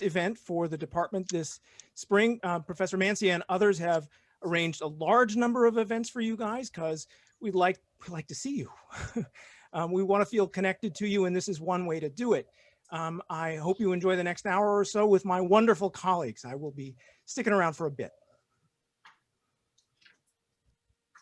event for the department this spring. Professor Mancia and others have arranged a large number of events for you guys because we like to see you. We want to feel connected to you, and this is one way to do it. I hope you enjoy the next hour or so with my wonderful colleagues. I will be sticking around for a bit.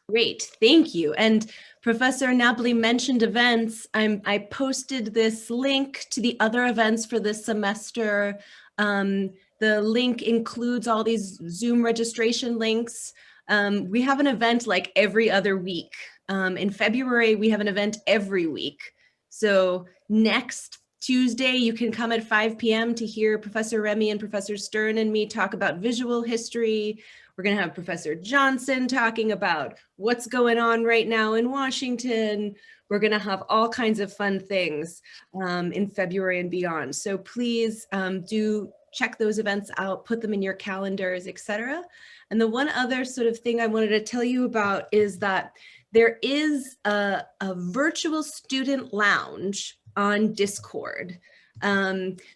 Great, thank you. And Professor Napoli mentioned events. I posted this link to the other events for this semester. The link includes all these Zoom registration links. We have an event like every other week. In February, we have an event every week. So next Tuesday, you can come at 5 p.m. to hear Professor Remy and Professor Stern and me talk about visual history. We're going to have Professor Johnson talking about what's going on right now in Washington. We're going to have all kinds of fun things in February and beyond. So please do check those events out, put them in your calendars, etc. And the one other sort of thing I wanted to tell you about is that there is a virtual student lounge on Discord.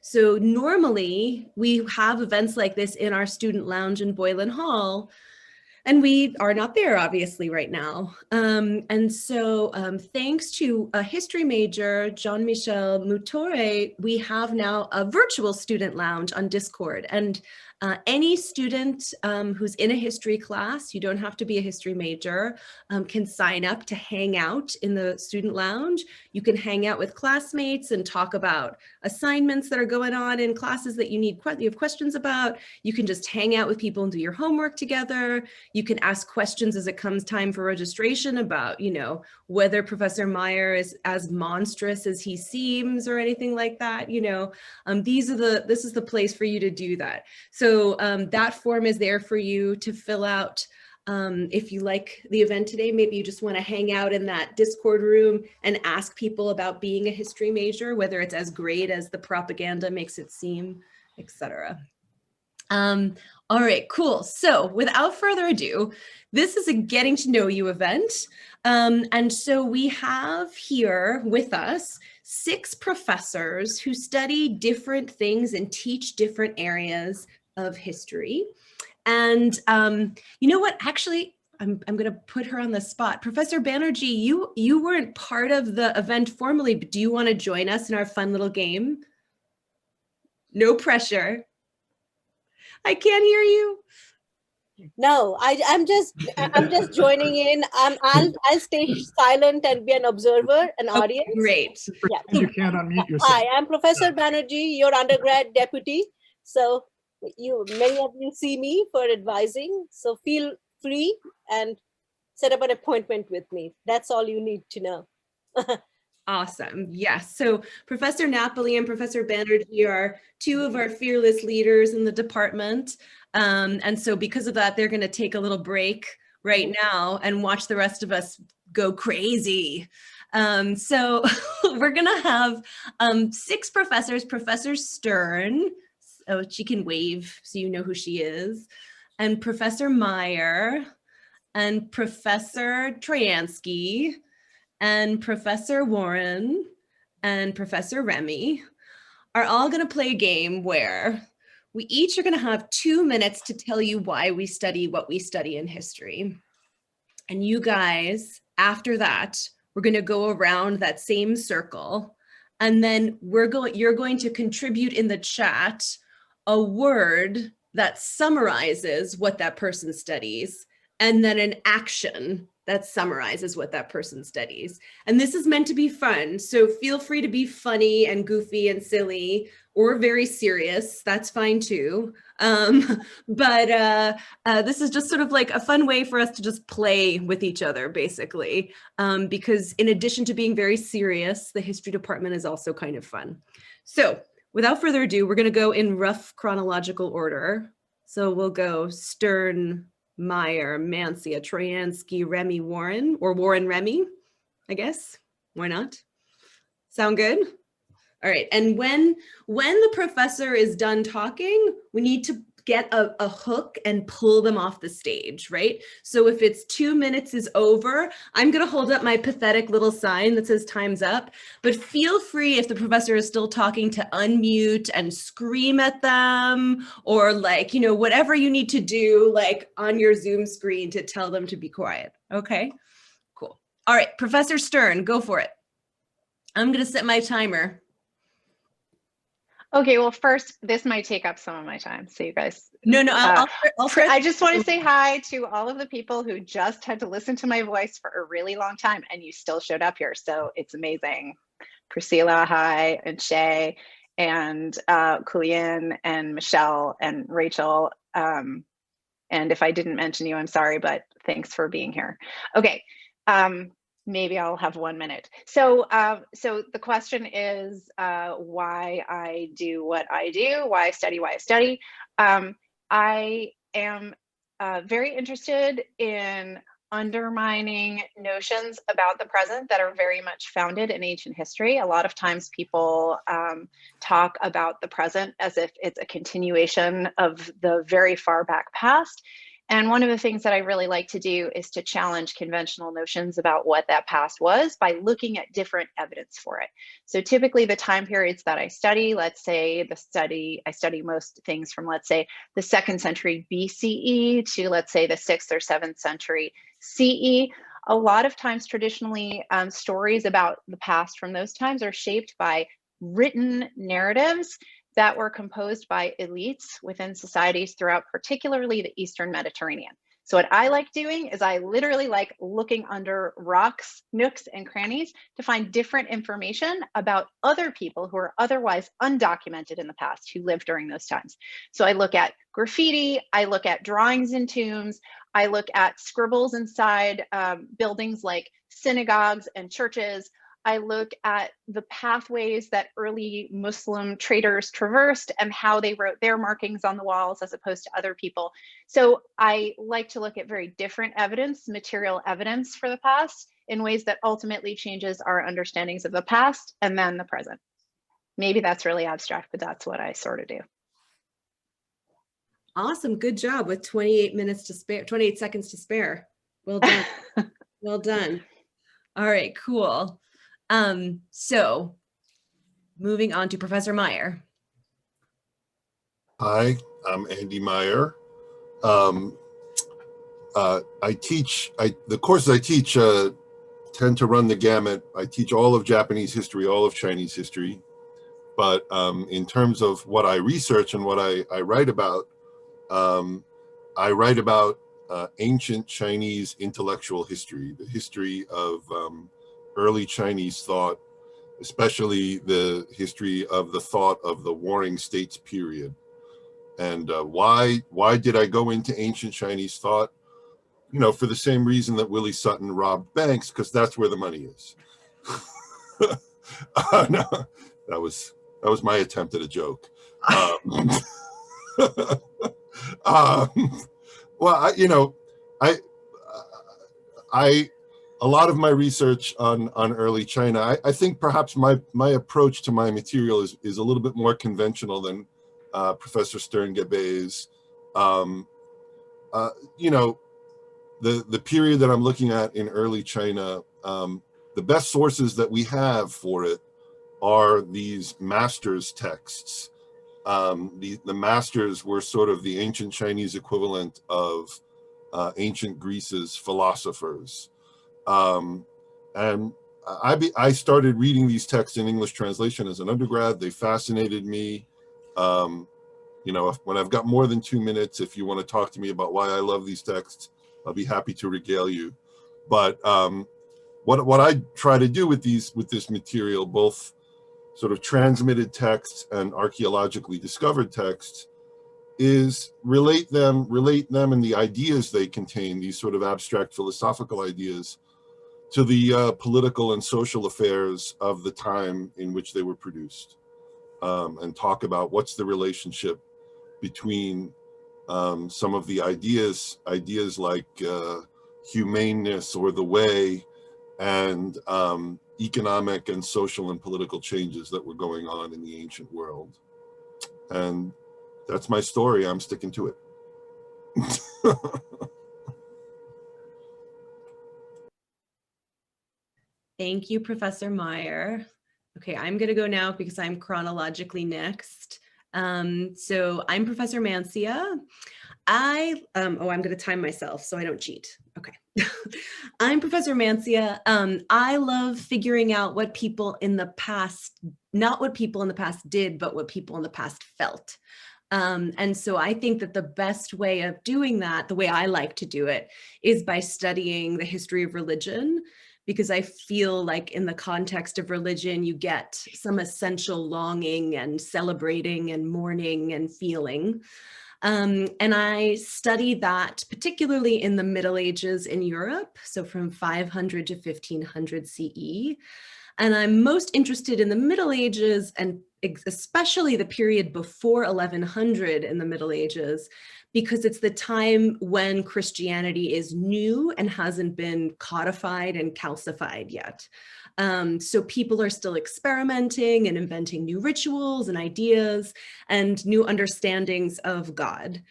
So normally we have events like this in our student lounge in Boylan Hall, and we are not there obviously right now. And so thanks to a history major, Jean-Michel Moutore, we have now a virtual student lounge on Discord. And any student who's in a history class, you don't have to be a history major, can sign up to hang out in the student lounge. You can hang out with classmates and talk about assignments that are going on in classes that you have questions about. You can just hang out with people and do your homework together. You can ask questions as it comes time for registration about, you know, whether Professor Meyer is as monstrous as he seems or anything like that. You know, this is the place for you to do that. So that form is there for you to fill out. If you like the event today, maybe you just want to hang out in that Discord room and ask people about being a history major, whether it's as great as the propaganda makes it seem, etc. All right, cool. So without further ado, this is a getting to know you event. And so we have here with us 6 professors who study different things and teach different areas of history. And you know what, actually, I'm gonna put her on the spot. Professor Banerjee, you weren't part of the event formally, but do you wanna join us in our fun little game? No pressure. I can't hear you. No, I'm just joining in. I'll stay silent and be an observer, an audience. Great. Yeah. You can't unmute yourself. Hi, I'm Professor Banerjee, your undergrad deputy. So many of you see me for advising. So feel free and set up an appointment with me. That's all you need to know. Awesome. Yes. So Professor Napoli and Professor Banerjee are 2 of our fearless leaders in the department. And so because of that, they're going to take a little break right now and watch the rest of us go crazy. So we're going to have 6 professors, Professor Stern, so she can wave so you know who she is, and Professor Meyer, and Professor Troyansky, and Professor Warren and Professor Remy are all going to play a game where we each are going to have 2 minutes to tell you why we study what we study in history. And you guys, after that, we're going to go around that same circle. And then you're going to contribute in the chat a word that summarizes what that person studies, and then an action that summarizes what that person studies. And this is meant to be fun. So feel free to be funny and goofy and silly or very serious. That's fine too. But this is just sort of like a fun way for us to just play with each other, basically. Because in addition to being very serious, the history department is also kind of fun. So without further ado, we're going to go in rough chronological order. So we'll go Stern, Meyer, Mancia, Troyansky, Remy, Warren, or Warren, Remy, I guess. Why not? Sound good? All right, and when the professor is done talking, we need to get a hook and pull them off the stage, right? So if it's 2 minutes is over, I'm going to hold up my pathetic little sign that says time's up, but feel free if the professor is still talking to unmute and scream at them, or like, you know, whatever you need to do, like on your Zoom screen to tell them to be quiet. Okay, cool. All right, Professor Stern, go for it. I'm going to set my timer. Okay, well, first, this might take up some of my time. So you guys, No, I'll start. I just want to say hi to all of the people who just had to listen to my voice for a really long time and you still showed up here. So it's amazing. Priscilla, hi, and Shay, and Kulian, and Michelle, and Rachel. And if I didn't mention you, I'm sorry, but thanks for being here. Okay. Maybe I'll have 1 minute. So, so the question is why I do what I do, why I study. I am very interested in undermining notions about the present that are very much founded in ancient history. A lot of times people talk about the present as if it's a continuation of the very far back past. And one of the things that I really like to do is to challenge conventional notions about what that past was by looking at different evidence for it. So typically the time periods that I study, let's say I study most things from, let's say, the 2nd century BCE to, let's say, the 6th or 7th century CE. A lot of times traditionally stories about the past from those times are shaped by written narratives that were composed by elites within societies throughout particularly the Eastern Mediterranean. So what I like doing is I literally like looking under rocks, nooks, and crannies to find different information about other people who are otherwise undocumented in the past who lived during those times. So I look at graffiti, I look at drawings in tombs, I look at scribbles inside buildings like synagogues and churches. I look at the pathways that early Muslim traders traversed and how they wrote their markings on the walls as opposed to other people. So I like to look at very different evidence, material evidence for the past in ways that ultimately changes our understandings of the past and then the present. Maybe that's really abstract, but that's what I sort of do. Awesome, good job with 28 minutes to spare, 28 seconds to spare. Well done, well done. All right, cool. So moving on to Professor Meyer. Hi, I'm Andy Meyer. The courses I teach tend to run the gamut. I teach all of Japanese history, all of Chinese history. But in terms of what I research and what I write about ancient Chinese intellectual history, the history of early Chinese thought, especially the history of the thought of the Warring States period. And why did I go into ancient Chinese thought? You know, for the same reason that Willie Sutton robbed banks, because that's where the money is. No, that was my attempt at a joke. Well, a lot of my research on early China, I think perhaps my approach to my material is a little bit more conventional than Professor Stern-Gebet's. The period that I'm looking at in early China, the best sources that we have for it are these masters texts. The masters were sort of the ancient Chinese equivalent of ancient Greece's philosophers. And I started reading these texts in English translation as an undergrad. They fascinated me. When I've got more than 2 minutes, if you want to talk to me about why I love these texts, I'll be happy to regale you. But what I try to do with this material, both sort of transmitted texts and archaeologically discovered texts, is relate them and the ideas they contain, these sort of abstract philosophical ideas, to the political and social affairs of the time in which they were produced, and talk about what's the relationship between some of the ideas like humaneness or the way, and economic and social and political changes that were going on in the ancient world. And that's my story. I'm sticking to it. Thank you, Professor Meyer. Okay, I'm going to go now because I'm chronologically next. So I'm Professor Mancia. I'm going to time myself so I don't cheat. Okay. I'm Professor Mancia. I love figuring out what people in the past, not what people in the past did, but what people in the past felt. And so I think that the best way of doing that, the way I like to do it, is by studying the history of religion, because I feel like in the context of religion, you get some essential longing and celebrating and mourning and feeling. And I study that particularly in the Middle Ages in Europe, so from 500 to 1500 CE. And I'm most interested in the Middle Ages, and especially the period before 1100 in the Middle Ages, because it's the time when Christianity is new and hasn't been codified and calcified yet. So people are still experimenting and inventing new rituals and ideas and new understandings of God.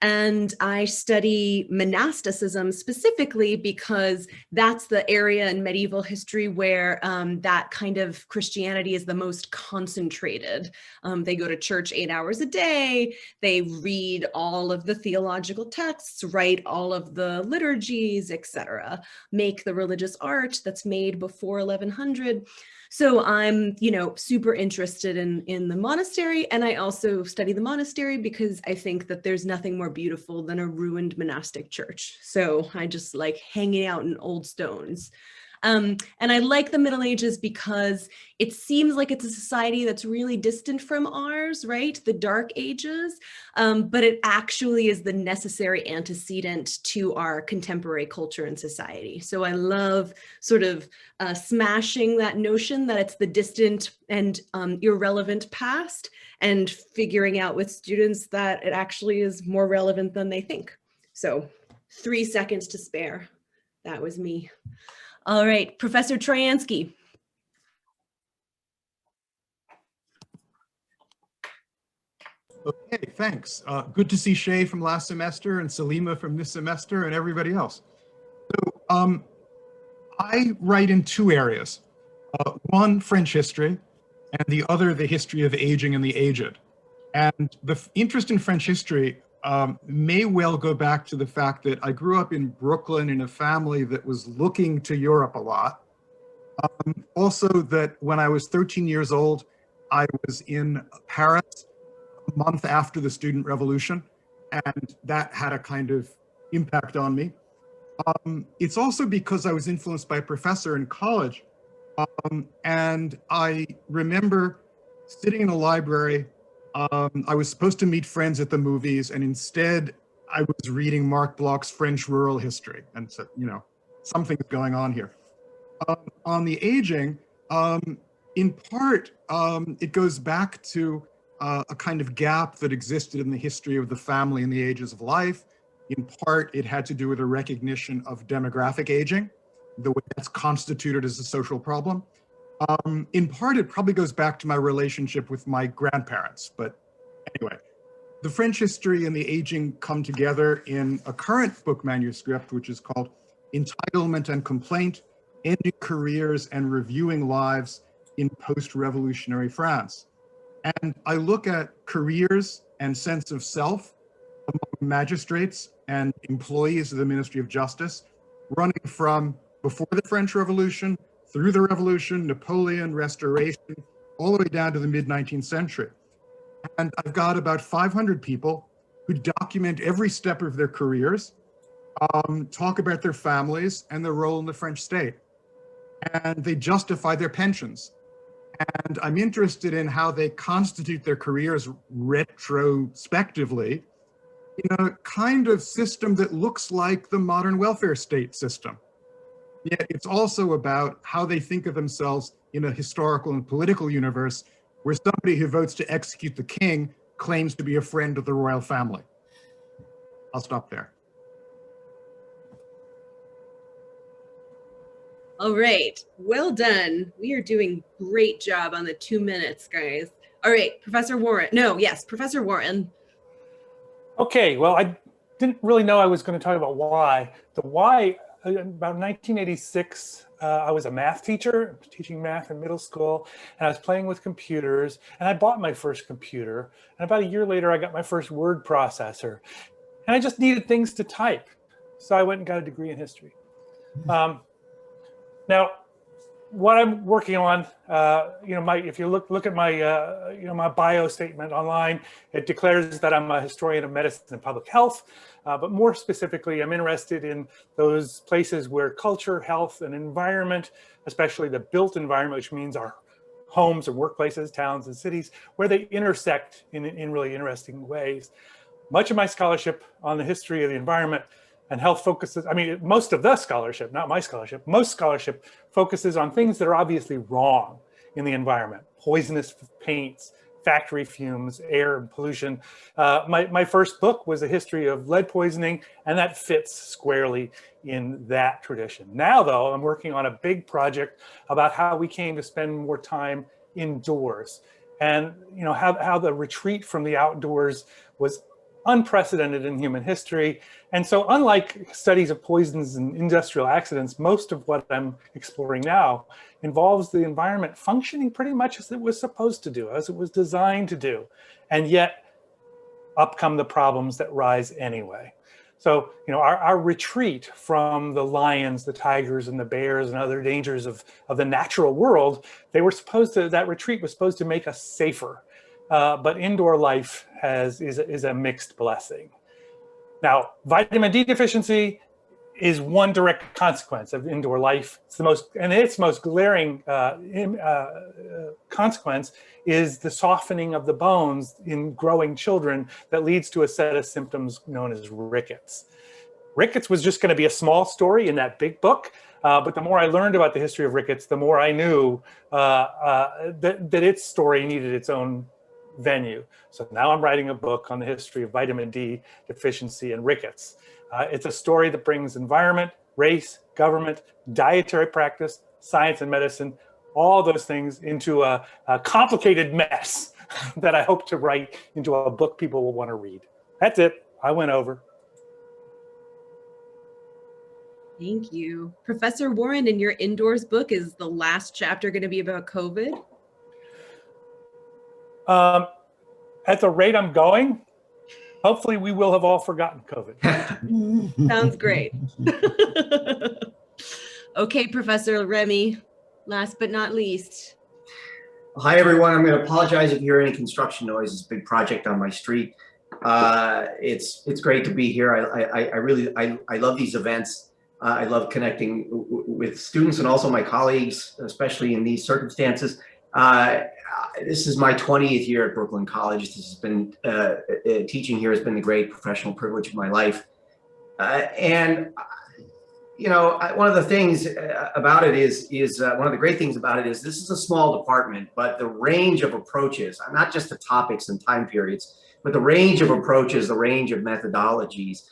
And I study monasticism specifically because that's the area in medieval history where that kind of Christianity is the most concentrated. They go to church 8 hours a day, they read all of the theological texts, write all of the liturgies, etc., make the religious art that's made before 1100. So I'm, super interested in the monastery, and I also study the monastery because I think that there's nothing more beautiful than a ruined monastic church. So I just like hanging out in old stones. And I like the Middle Ages because it seems like it's a society that's really distant from ours, right? The Dark Ages, but it actually is the necessary antecedent to our contemporary culture and society. So I love sort of smashing that notion that it's the distant and irrelevant past, and figuring out with students that it actually is more relevant than they think. So 3 seconds to spare. That was me. All right, Professor Troyansky. Okay, thanks. Good to see Shay from last semester and Salima from this semester and everybody else. So I write in 2 areas. One, French history, and the other, the history of aging and the aged. And the interest in French history may well go back to the fact that I grew up in Brooklyn in a family that was looking to Europe a lot. Also that when I was 13 years old, I was in Paris a month after the student revolution, and that had a kind of impact on me. It's also because I was influenced by a professor in college, and I remember sitting in a library. I was supposed to meet friends at the movies, and instead I was reading Marc Bloch's French rural history, and so, something's going on here. On the aging, in part, it goes back to a kind of gap that existed in the history of the family in the ages of life. In part, it had to do with a recognition of demographic aging, the way that's constituted as a social problem. In part, it probably goes back to my relationship with my grandparents. But anyway, the French history and the aging come together in a current book manuscript, which is called Entitlement and Complaint, Ending Careers and Reviewing Lives in Post-Revolutionary France. And I look at careers and sense of self among magistrates and employees of the Ministry of Justice, running from before the French Revolution, through the Revolution, Napoleon, Restoration, all the way down to the mid-19th century. And I've got about 500 people who document every step of their careers, talk about their families and their role in the French state. And they justify their pensions. And I'm interested in how they constitute their careers retrospectively in a kind of system that looks like the modern welfare state system. Yet it's also about how they think of themselves in a historical and political universe where somebody who votes to execute the king claims to be a friend of the royal family. I'll stop there. All right, well done. We are doing great job on the 2 minutes, guys. All right, Professor Warren. No, yes, Professor Warren. Okay, well, I didn't really know I was going to talk about why. The why, about 1986, I was a math teacher, teaching math in middle school, and I was playing with computers, and I bought my first computer. And about a year later, I got my first word processor. And I just needed things to type. So I went and got a degree in history. Now, what I'm working on, if you look at my, my bio statement online, it declares that I'm a historian of medicine and public health. But more specifically, I'm interested in those places where culture, health, and environment, especially the built environment, which means our homes and workplaces, towns and cities, where they intersect in really interesting ways. Much of my scholarship on the history of the environment and health focuses, most of the scholarship, not my scholarship, most scholarship focuses on things that are obviously wrong in the environment. Poisonous paints, factory fumes, air pollution. My first book was a history of lead poisoning, and that fits squarely in that tradition. Now, though, I'm working on a big project about how we came to spend more time indoors, and how the retreat from the outdoors was unprecedented in human history. And so unlike studies of poisons and industrial accidents, most of what I'm exploring now involves the environment functioning pretty much as it was supposed to do, as it was designed to do. And yet up come the problems that rise anyway. So, our retreat from the lions, the tigers, and the bears and other dangers of the natural world, that retreat was supposed to make us safer. But indoor life is a mixed blessing. Now, vitamin D deficiency is one direct consequence of indoor life. Its most glaring consequence is the softening of the bones in growing children that leads to a set of symptoms known as rickets. Rickets was just going to be a small story in that big book, but the more I learned about the history of rickets, the more I knew that its story needed its own venue. So now I'm writing a book on the history of vitamin D deficiency and rickets. It's a story that brings environment, race, government, dietary practice, science and medicine, all those things into a complicated mess that I hope to write into a book people will want to read. That's it. I went over. Thank you. Professor Warren, in your indoors book, is the last chapter going to be about COVID? At the rate I'm going, hopefully we will have all forgotten COVID. Sounds great. Okay, Professor Remy, last but not least. Hi, everyone. I'm going to apologize if you hear any construction noise. It's a big project on my street. It's great to be here. I love these events. I love connecting with students and also my colleagues, especially in these circumstances. This is my 20th year at Brooklyn College. This has been, teaching here has been the great professional privilege of my life. One of the things about it is one of the great things about it is this is a small department, but the range of approaches, not just the topics and time periods, but the range of approaches, the range of methodologies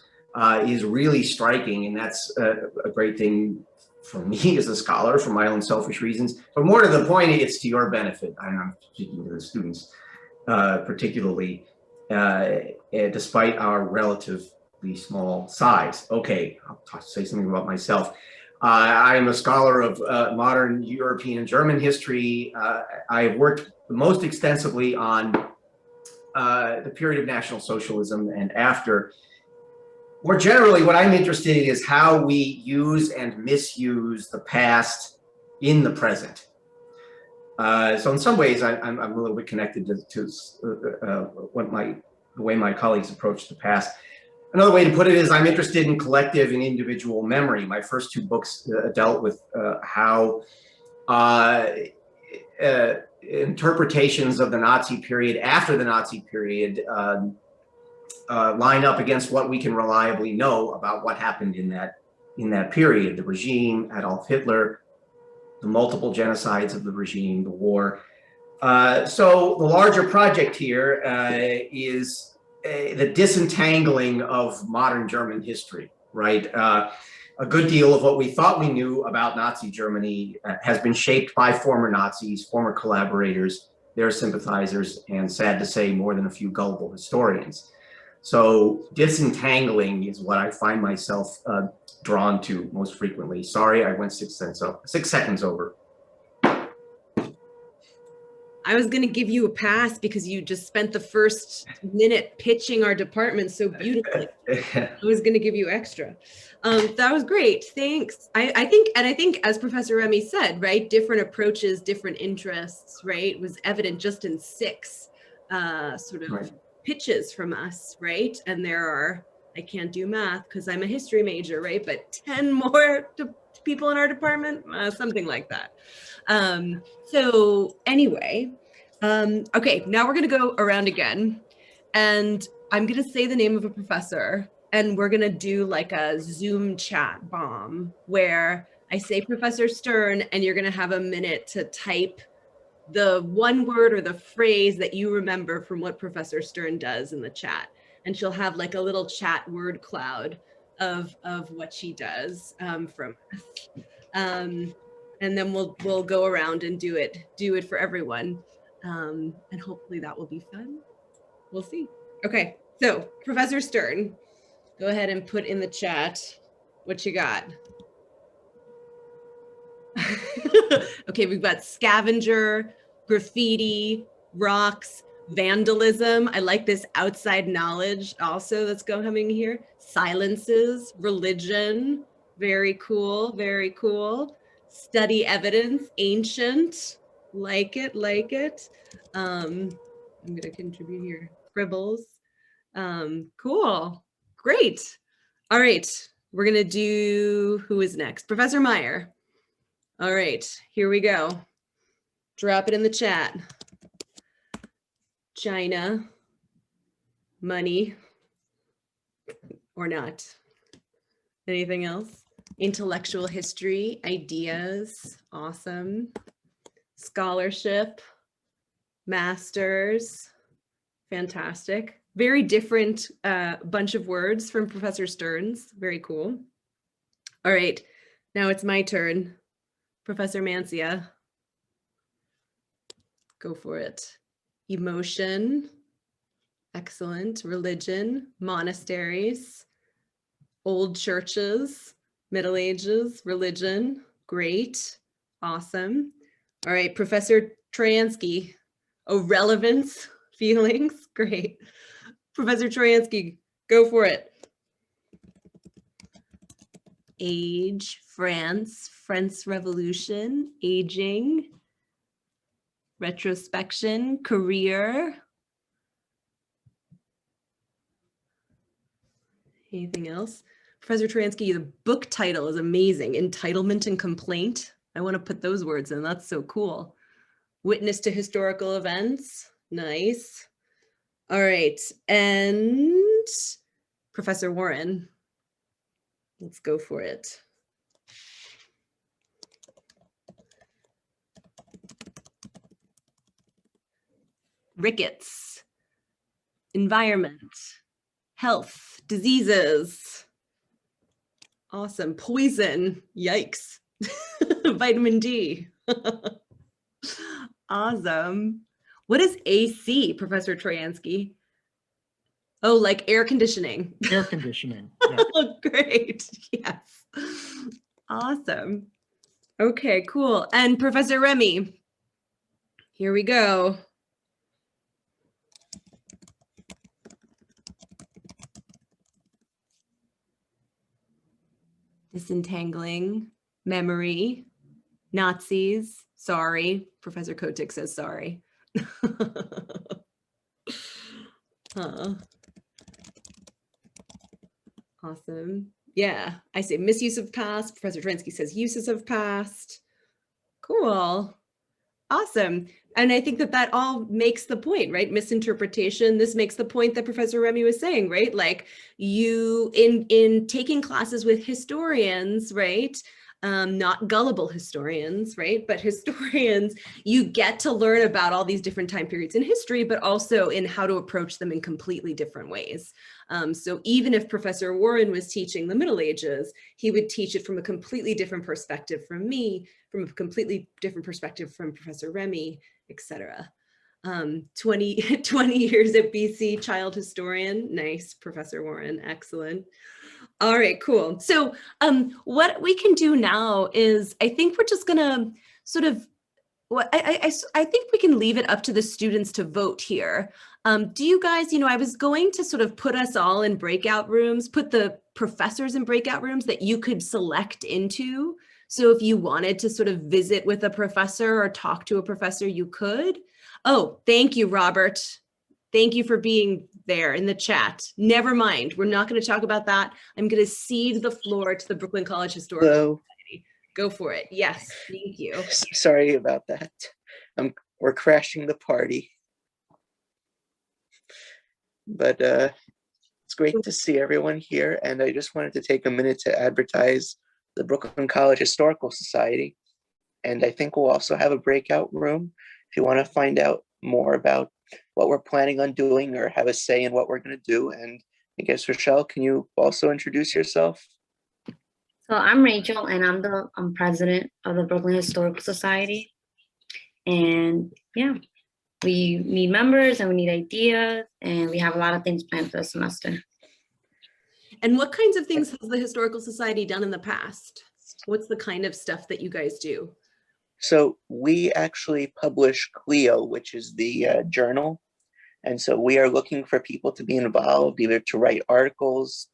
is really striking. And that's a great thing for me as a scholar, for my own selfish reasons, but more to the point, it's to your benefit. I'm speaking to the students, particularly, despite our relatively small size. Okay, I'll say something about myself. I'm a scholar of modern European and German history. I've worked most extensively on the period of National Socialism and after. More generally, what I'm interested in is how we use and misuse the past in the present. So in some ways, I'm a little bit connected to the way my colleagues approach the past. Another way to put it is I'm interested in collective and individual memory. My first two books dealt with how interpretations of the Nazi period after the Nazi period line up against what we can reliably know about what happened in that period, the regime, Adolf Hitler, the multiple genocides of the regime, the war. So the larger project here is the disentangling of modern German history, right? A good deal of what we thought we knew about Nazi Germany has been shaped by former Nazis, former collaborators, their sympathizers, and sad to say, more than a few gullible historians. So disentangling is what I find myself drawn to most frequently. Sorry, I went 6 seconds over. I was going to give you a pass because you just spent the first minute pitching our department so beautifully. I was going to give you extra. That was great. Thanks. I think as Professor Remy said, right, different approaches, different interests, right, was evident just in 6 sort of Right. pitches from us, right? And there are, I can't do math because I'm a history major, right? But 10 more people in our department, something like that. So anyway, okay, now we're gonna go around again and I'm gonna say the name of a professor and we're gonna do like a Zoom chat bomb where I say Professor Stern and you're gonna have a minute to type the one word or the phrase that you remember from what Professor Stern does in the chat. And she'll have like a little chat word cloud of what she does from us. And then we'll go around and do it for everyone. And hopefully that will be fun. We'll see. Okay, so Professor Stern, go ahead and put in the chat what you got. Okay, we've got scavenger, graffiti, rocks, vandalism. I like this outside knowledge also that's coming here. Silences, religion, very cool, very cool. Study evidence, ancient, like it, like it. I'm gonna contribute here. Scribbles, cool, great. All right, we're gonna do, who is next? Professor Meyer. All right, here we go. Drop it in the chat. China, money, or not. Anything else? Intellectual history, ideas, awesome. Scholarship, masters, fantastic. Very different bunch of words from Professor Stern's, very cool. All right, now it's my turn. Professor Mancia, go for it. Emotion, excellent. Religion, monasteries, old churches, Middle Ages, religion, great, awesome. All right, Professor Troyansky, oh, relevance, feelings, great. Professor Troyansky, go for it. Age, France, French Revolution, aging, retrospection, career. Anything else? Professor Troyansky, the book title is amazing. Entitlement and Complaint. I want to put those words in. That's so cool. Witness to historical events. Nice. All right. And Professor Warren, let's go for it. Rickets, environment, health, diseases. Awesome. Poison, yikes. Vitamin D. Awesome. What is AC, Professor Troyansky? Oh, like air conditioning. Air conditioning. Yeah. Oh, great. Yes. Awesome. Okay, cool. And Professor Remy, here we go. Disentangling, memory, Nazis, sorry. Professor Kotick says sorry. Awesome. Yeah, I say misuse of past. Professor Troyansky says uses of past. Cool. Awesome. And I think that that all makes the point, right? Misinterpretation. This makes the point that Professor Remy was saying, right? Like you in taking classes with historians, right? Not gullible historians, right? But historians, you get to learn about all these different time periods in history, but also in how to approach them in completely different ways. So even if Professor Warren was teaching the Middle Ages, he would teach it from a completely different perspective from me, from a completely different perspective from Professor Remy, etc. 20 years at BC, child historian. Nice, Professor Warren, excellent. All right, cool. So what we can do now is, I think we're just gonna sort of, well, I think we can leave it up to the students to vote here. Do you guys, I was going to sort of put us all in breakout rooms, put the professors in breakout rooms that you could select into. So if you wanted to sort of visit with a professor or talk to a professor, you could. Oh, thank you, Robert. Thank you for being there in the chat. Never mind, we're not going to talk about that. I'm going to cede the floor to the Brooklyn College Historical Society. Go for it. Yes, thank you. Sorry about that. We're crashing the party. But it's great to see everyone here. And I just wanted to take a minute to advertise the Brooklyn College Historical Society. And I think we'll also have a breakout room if you want to find out more about what we're planning on doing or have a say in what we're going to do. And I guess, Rochelle, can you also introduce yourself? So I'm Rachel, and I'm president of the Brooklyn Historical Society. And yeah, we need members and we need ideas, and we have a lot of things planned for the semester. And what kinds of things has the Historical Society done in the past? What's the kind of stuff that you guys do? So we actually publish Clio, which is the journal. And so we are looking for people to be involved, either to write articles,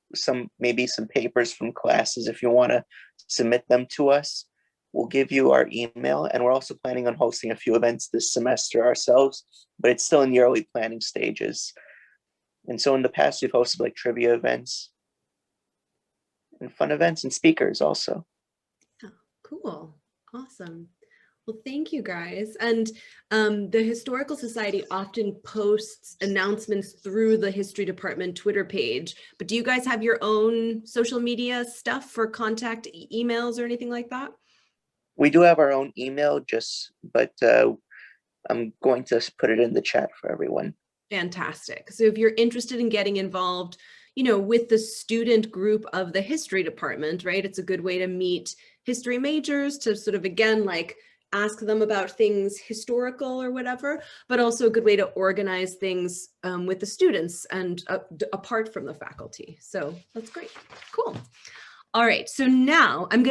maybe some papers from classes if you want to submit them to us. We'll give you our email, and we're also planning on hosting a few events this semester ourselves, but it's still in the early planning stages. And so in the past, we've hosted like trivia events and fun events and speakers also. Oh, cool. Awesome. Well, thank you guys. And the Historical Society often posts announcements through the History Department Twitter page, but do you guys have your own social media stuff for contact emails or anything like that? We do have our own email, but I'm going to put it in the chat for everyone. Fantastic. So if you're interested in getting involved, with the student group of the History Department, right? It's a good way to meet history majors to sort of, again, like ask them about things historical or whatever, but also a good way to organize things with the students and apart from the faculty. So that's great. Cool. All right. So now I'm going to